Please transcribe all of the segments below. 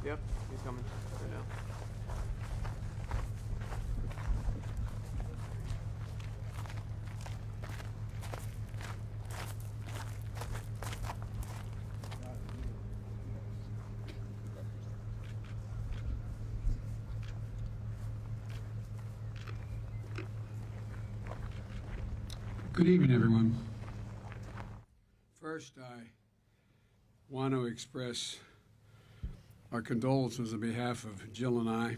Yep, he's coming right now. Good evening, everyone. First, I want to express our condolences on behalf of Jill and I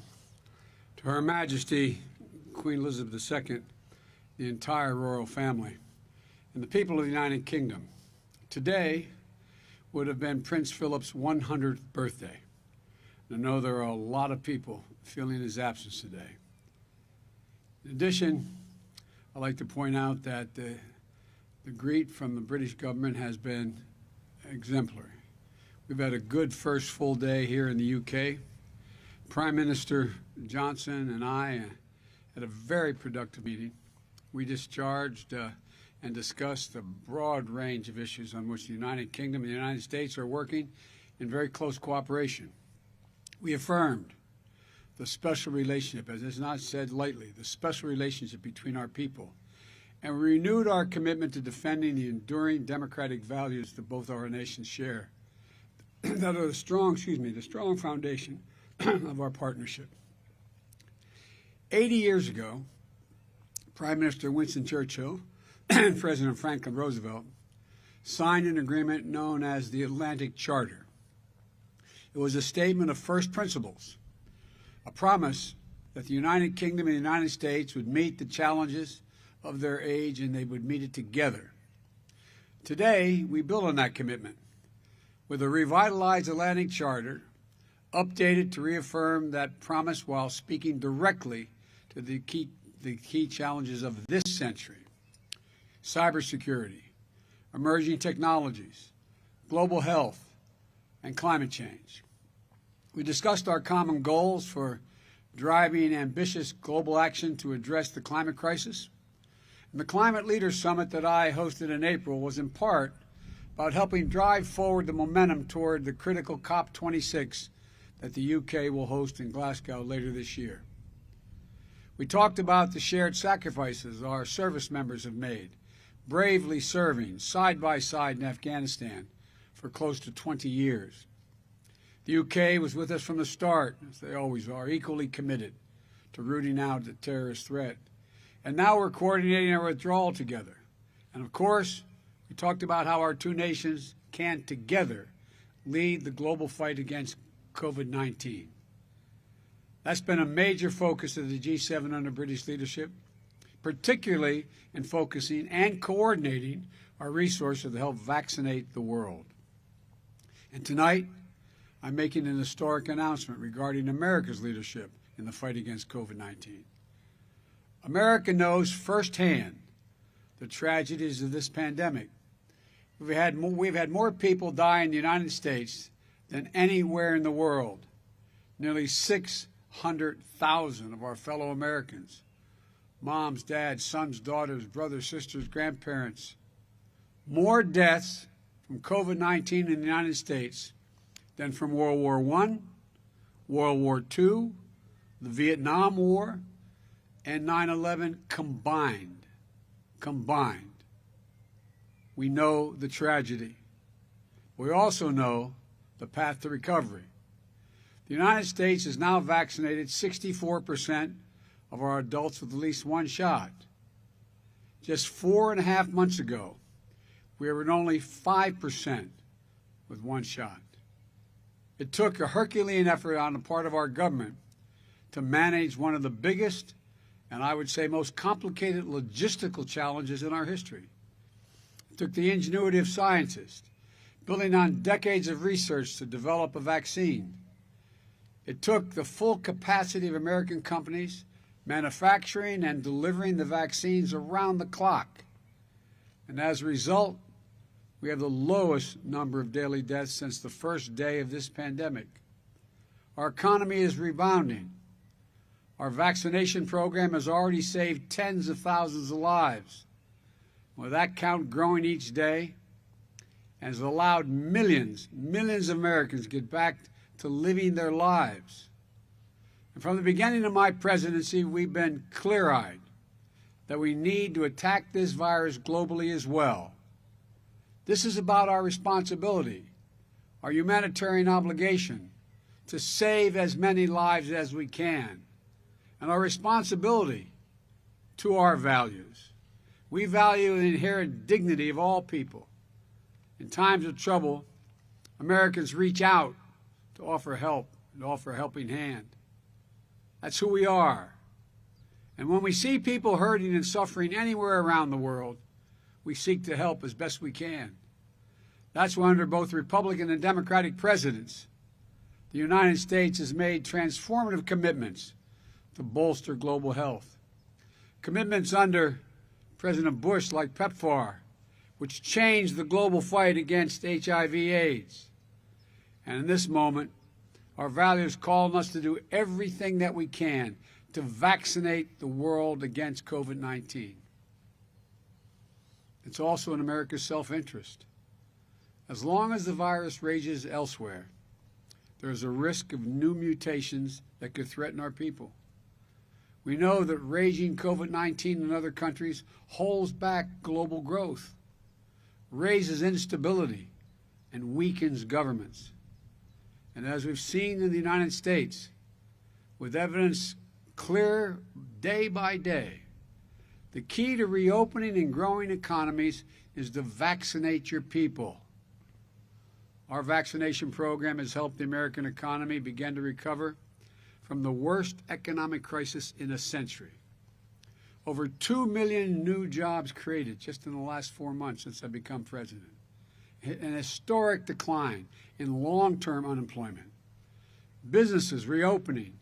to Her Majesty Queen Elizabeth II, the entire royal family, and the people of the United Kingdom. Today would have been Prince Philip's 100th birthday. And I know there are a lot of people feeling his absence today. In addition, I'd like to point out that the greet from the British government has been exemplary. We've had a good first full day here in the UK. Prime Minister Johnson and I had a very productive meeting. We discharged and discussed a broad range of issues on which the United Kingdom and the United States are working in very close cooperation. We affirmed the special relationship, as is not said lightly, the special relationship between our people. And we renewed our commitment to defending the enduring democratic values that both our nations share, that are the strong foundation of our partnership. 80 years ago, Prime Minister Winston Churchill and President Franklin Roosevelt signed an agreement known as the Atlantic Charter. It was a statement of first principles, a promise that the United Kingdom and the United States would meet the challenges of their age and they would meet it together. Today, we build on that commitment with a revitalized Atlantic Charter, updated to reaffirm that promise while speaking directly to the key challenges of this century: cybersecurity, emerging technologies, global health, and climate change. We discussed our common goals for driving ambitious global action to address the climate crisis. And the Climate Leaders Summit that I hosted in April was in part about helping drive forward the momentum toward the critical COP26 that the UK will host in Glasgow later this year. We talked about the shared sacrifices our service members have made, bravely serving side by side in Afghanistan for close to 20 years. The UK was with us from the start, as they always are, equally committed to rooting out the terrorist threat. And now we're coordinating our withdrawal together. And of course, we talked about how our two nations can together lead the global fight against COVID-19. That's been a major focus of the G7 under British leadership, particularly in focusing and coordinating our resources to help vaccinate the world. And tonight, I'm making an historic announcement regarding America's leadership in the fight against COVID-19. America knows firsthand the tragedies of this pandemic. We've had more people die in the United States than anywhere in the world. Nearly 600,000 of our fellow Americans, moms, dads, sons, daughters, brothers, sisters, grandparents, more deaths from COVID-19 in the United States than from World War I, World War II, the Vietnam War, and 9/11 combined. We know the tragedy. We also know the path to recovery. The United States has now vaccinated 64% of our adults with at least one shot. Just 4.5 months ago, we were at only 5% with one shot. It took a Herculean effort on the part of our government to manage one of the biggest and I would say most complicated logistical challenges in our history. It took the ingenuity of scientists, building on decades of research to develop a vaccine. It took the full capacity of American companies manufacturing and delivering the vaccines around the clock. And as a result, we have the lowest number of daily deaths since the first day of this pandemic. Our economy is rebounding. Our vaccination program has already saved tens of thousands of lives, with that count growing each day, and has allowed millions of Americans get back to living their lives. And from the beginning of my presidency, we've been clear-eyed that we need to attack this virus globally as well. This is about our responsibility, our humanitarian obligation to save as many lives as we can, and our responsibility to our values. We value the inherent dignity of all people. In times of trouble, Americans reach out to offer help and offer a helping hand. That's who we are. And when we see people hurting and suffering anywhere around the world, we seek to help as best we can. That's why under both Republican and Democratic presidents, the United States has made transformative commitments to bolster global health. Commitments under President Bush like PEPFAR, which changed the global fight against HIV/AIDS. And in this moment, our values call on us to do everything that we can to vaccinate the world against COVID-19. It's also in America's self-interest. As long as the virus rages elsewhere, there is a risk of new mutations that could threaten our people. We know that raging COVID-19 in other countries holds back global growth, raises instability, and weakens governments. And as we've seen in the United States, with evidence clear day by day, the key to reopening and growing economies is to vaccinate your people. Our vaccination program has helped the American economy begin to recover from the worst economic crisis in a century. Over 2 million new jobs created just in the last 4 months since I've become president. An historic decline in long-term unemployment. Businesses reopening,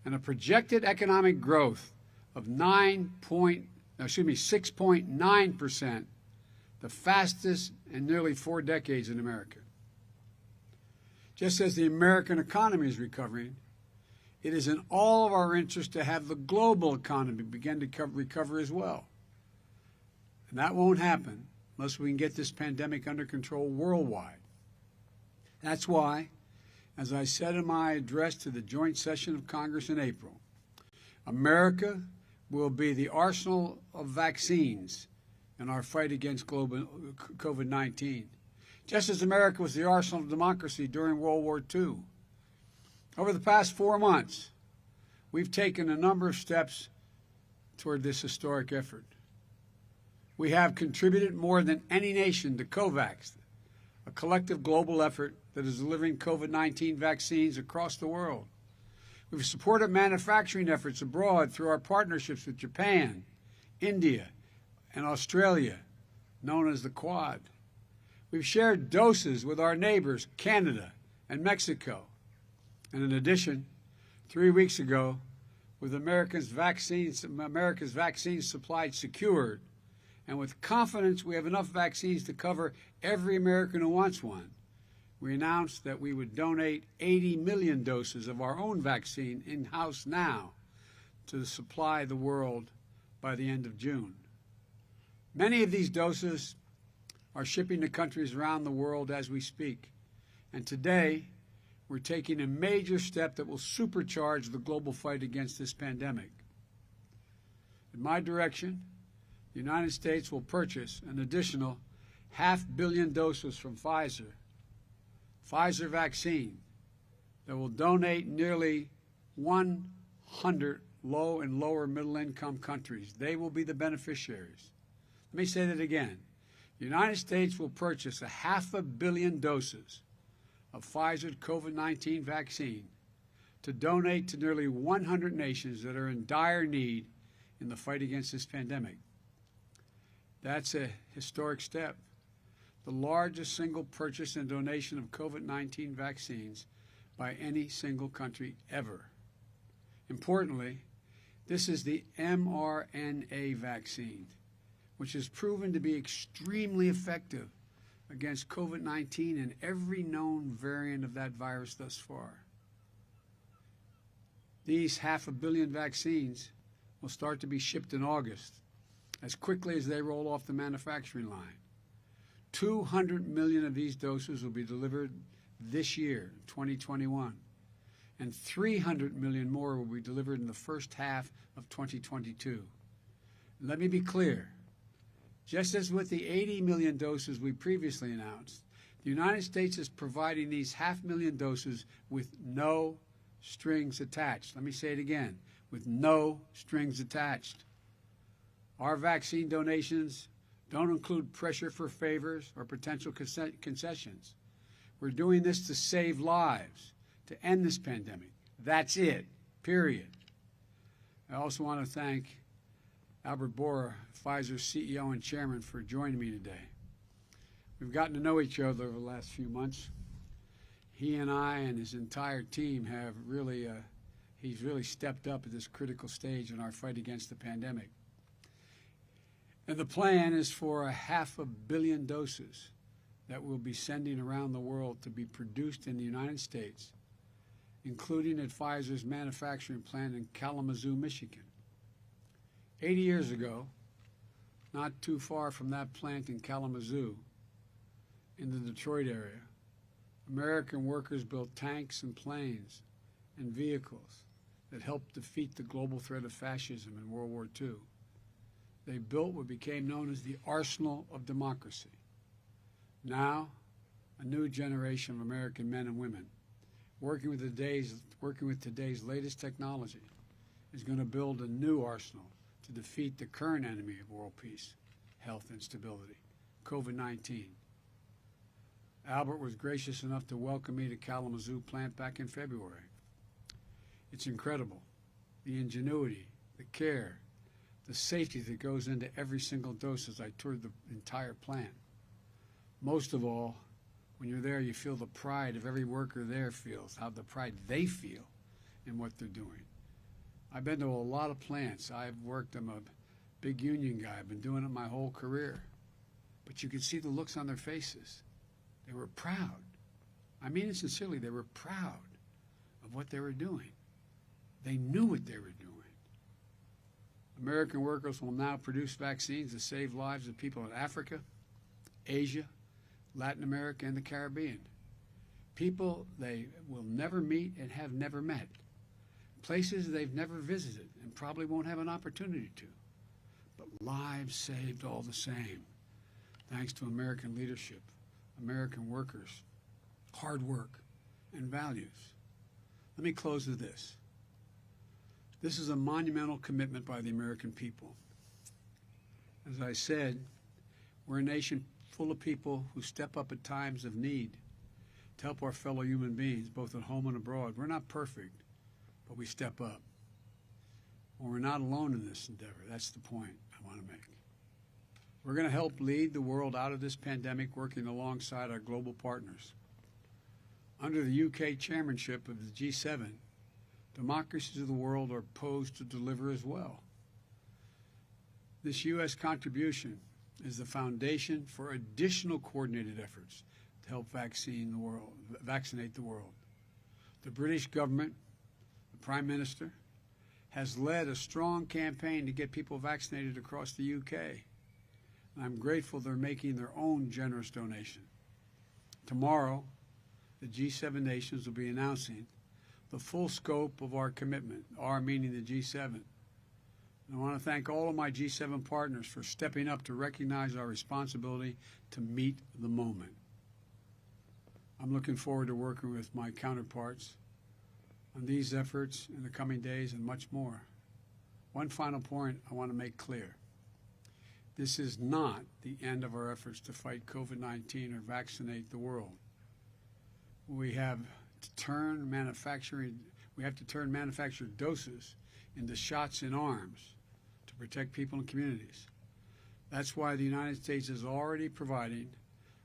and a projected economic growth of 6.9%, the fastest in nearly 4 decades in America. Just as the American economy is recovering, it is in all of our interest to have the global economy begin to recover as well. And that won't happen unless we can get this pandemic under control worldwide. That's why, as I said in my address to the joint session of Congress in April, America will be the arsenal of vaccines in our fight against COVID-19, just as America was the arsenal of democracy during World War II. Over the past 4 months, we've taken a number of steps toward this historic effort. We have contributed more than any nation to COVAX, a collective global effort that is delivering COVID-19 vaccines across the world. We've supported manufacturing efforts abroad through our partnerships with Japan, India, and Australia, known as the Quad. We've shared doses with our neighbors, Canada and Mexico. And in addition, 3 weeks ago, with America's vaccines supply secured, and with confidence we have enough vaccines to cover every American who wants one, we announced that we would donate 80 million doses of our own vaccine in-house now to supply the world by the end of June. Many of these doses are shipping to countries around the world as we speak. And today, we're taking a major step that will supercharge the global fight against this pandemic. In my direction, the United States will purchase an additional 500 million doses from Pfizer vaccine, that will donate nearly 100 low and lower middle income countries. They will be the beneficiaries. Let me say that again. The United States will purchase 500 million doses of Pfizer's COVID-19 vaccine to donate to nearly 100 nations that are in dire need in the fight against this pandemic. That's a historic step. The largest single purchase and donation of COVID-19 vaccines by any single country ever. Importantly, this is the mRNA vaccine, which has proven to be extremely effective against COVID-19 and every known variant of that virus thus far. These 500 million vaccines will start to be shipped in August, as quickly as they roll off the manufacturing line. 200 million of these doses will be delivered this year, 2021, and 300 million more will be delivered in the first half of 2022. Let me be clear. Just as with the 80 million doses we previously announced, the United States is providing these 500,000 doses with no strings attached. Let me say it again, with no strings attached. Our vaccine donations don't include pressure for favors or potential concessions. We're doing this to save lives, to end this pandemic. That's it, period. I also want to thank Albert Bourla, Pfizer's CEO and chairman, for joining me today. We've gotten to know each other over the last few months. He and I and his entire team have really, he's really stepped up at this critical stage in our fight against the pandemic. And the plan is for 500 million doses that we'll be sending around the world to be produced in the United States, including at Pfizer's manufacturing plant in Kalamazoo, Michigan. 80 years ago, not too far from that plant in Kalamazoo, in the Detroit area, American workers built tanks and planes and vehicles that helped defeat the global threat of fascism in World War II. They built what became known as the arsenal of democracy. Now, a new generation of American men and women, working with today's latest technology, is going to build a new arsenal to defeat the current enemy of world peace, health, and stability, COVID-19. Albert was gracious enough to welcome me to Kalamazoo plant back in February. It's incredible, the ingenuity, the care, the safety that goes into every single dose as I toured the entire plant. Most of all, when you're there, you feel the pride of every worker there feels, how the pride they feel in what they're doing. I've been to a lot of plants. I've worked, I'm a big union guy. I've been doing it my whole career. But you could see the looks on their faces. They were proud. I mean it sincerely, they were proud of what they were doing. They knew what they were doing. American workers will now produce vaccines to save lives of people in Africa, Asia, Latin America, and the Caribbean. People they will never meet and have never met. Places they've never visited and probably won't have an opportunity to. But lives saved all the same, thanks to American leadership, American workers, hard work, and values. Let me close with this. This is a monumental commitment by the American people. As I said, we're a nation full of people who step up at times of need to help our fellow human beings, both at home and abroad. We're not perfect, but we step up. Well, we're not alone in this endeavor. That's the point I want to make. We're going to help lead the world out of this pandemic, working alongside our global partners. Under the UK chairmanship of the G7, democracies of the world are posed to deliver as well. This U.S. contribution is the foundation for additional coordinated efforts to help vaccinate the world. The British government, the Prime Minister, has led a strong campaign to get people vaccinated across the UK. And I'm grateful they're making their own generous donation. Tomorrow, the G7 nations will be announcing the full scope of our commitment, our meaning the G7. And I want to thank all of my G7 partners for stepping up to recognize our responsibility to meet the moment. I'm looking forward to working with my counterparts on these efforts in the coming days and much more. One final point I want to make clear. This is not the end of our efforts to fight COVID-19 or vaccinate the world. We have to turn manufactured doses into shots in arms to protect people and communities. That's why the United States is already providing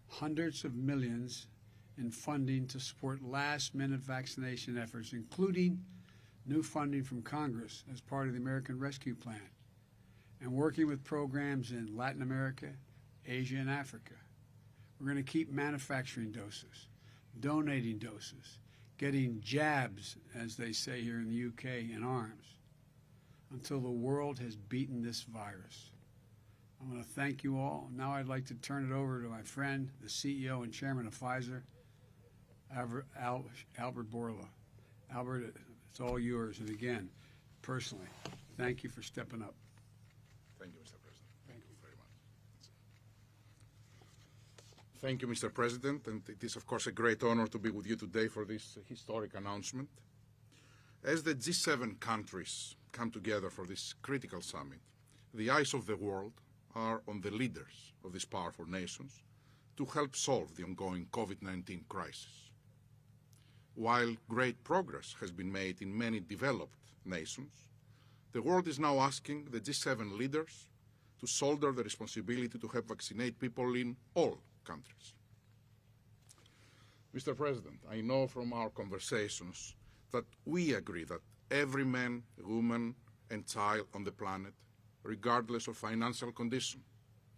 hundreds of millions in funding to support last-minute vaccination efforts, including new funding from Congress as part of the American Rescue Plan, and working with programs in Latin America, Asia, and Africa. We're going to keep manufacturing doses, donating doses, getting jabs, as they say here in the UK, in arms, until the world has beaten this virus. I want to thank you all. Now I'd like to turn it over to my friend, the CEO and chairman of Pfizer, Albert Bourla. Albert, it's all yours. And again, personally, thank you for stepping up. Thank you, Mr. President. Thank you very much. Thank you, Mr. President, and it is, of course, a great honor to be with you today for this historic announcement. As the G7 countries come together for this critical summit, the eyes of the world are on the leaders of these powerful nations to help solve the ongoing COVID-19 crisis. While great progress has been made in many developed nations, the world is now asking the G7 leaders to shoulder the responsibility to help vaccinate people in all countries. Mr. President, I know from our conversations that we agree that every man, woman, and child on the planet, regardless of financial condition,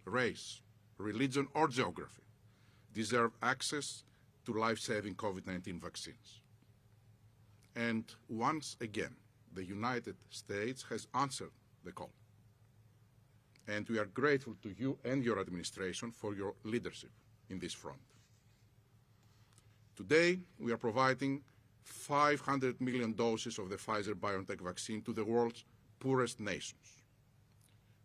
race, religion, or geography, deserve access to life-saving COVID-19 vaccines. And once again, the United States has answered the call. And we are grateful to you and your administration for your leadership in this front. Today, we are providing 500 million doses of the Pfizer-BioNTech vaccine to the world's poorest nations.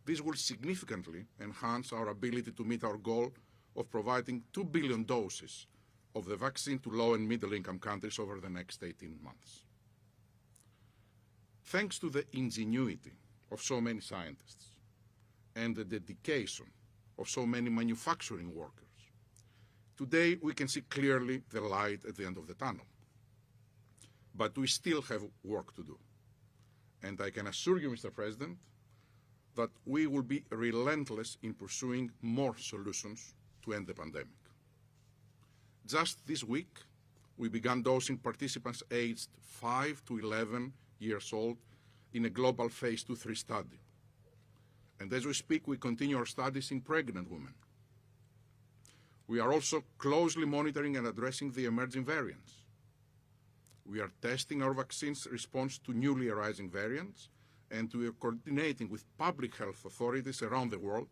This will significantly enhance our ability to meet our goal of providing 2 billion doses of the vaccine to low and middle-income countries over the next 18 months. Thanks to the ingenuity of so many scientists and the dedication of so many manufacturing workers, today we can see clearly the light at the end of the tunnel. But we still have work to do. And I can assure you, Mr. President, that we will be relentless in pursuing more solutions to end the pandemic. Just this week, we began dosing participants aged 5 to 11 years old in a global phase 2-3 study. And as we speak, we continue our studies in pregnant women. We are also closely monitoring and addressing the emerging variants. We are testing our vaccine's response to newly arising variants, and we are coordinating with public health authorities around the world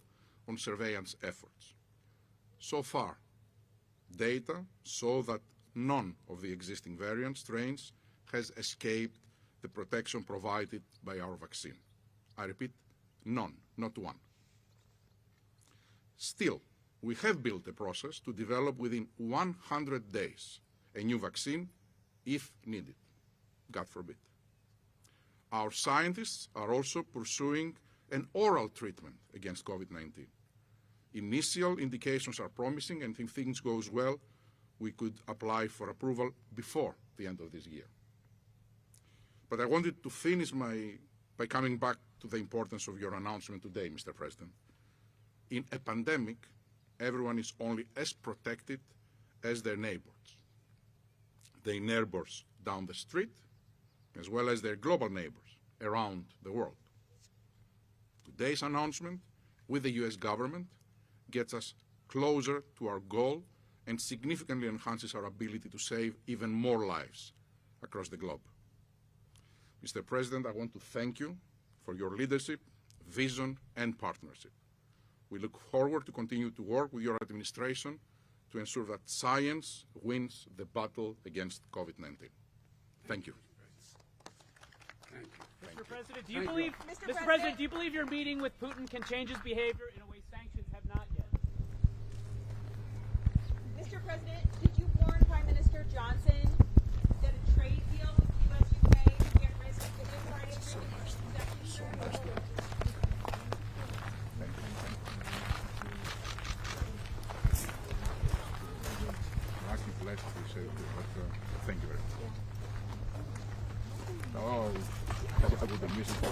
on surveillance efforts. So far, data show that none of the existing variant strains has escaped the protection provided by our vaccine. I repeat, none, not one. Still, we have built a process to develop within 100 days a new vaccine if needed, God forbid. Our scientists are also pursuing an oral treatment against COVID-19. Initial indications are promising, and if things go well, we could apply for approval before the end of this year. But I wanted to finish by coming back to the importance of your announcement today, Mr. President. In a pandemic, everyone is only as protected as their neighbors down the street, as well as their global neighbors around the world. Today's announcement with the U.S. government gets us closer to our goal and significantly enhances our ability to save even more lives across the globe. Mr. President, I want to thank you for your leadership, vision, and partnership. We look forward to continue to work with your administration to ensure that science wins the battle against COVID-19. Thank you. Thank you. Mr. President, do Thank you believe, you. Mr. President, do you believe your meeting with Putin can change his behavior in a way sanctions have not yet? Mr. President, did you warn Prime Minister Johnson that a trade deal with U.S.-UK would be at risk if the Good Friday Agreement is accepted? Thank you very much. Oh, I would have missed it.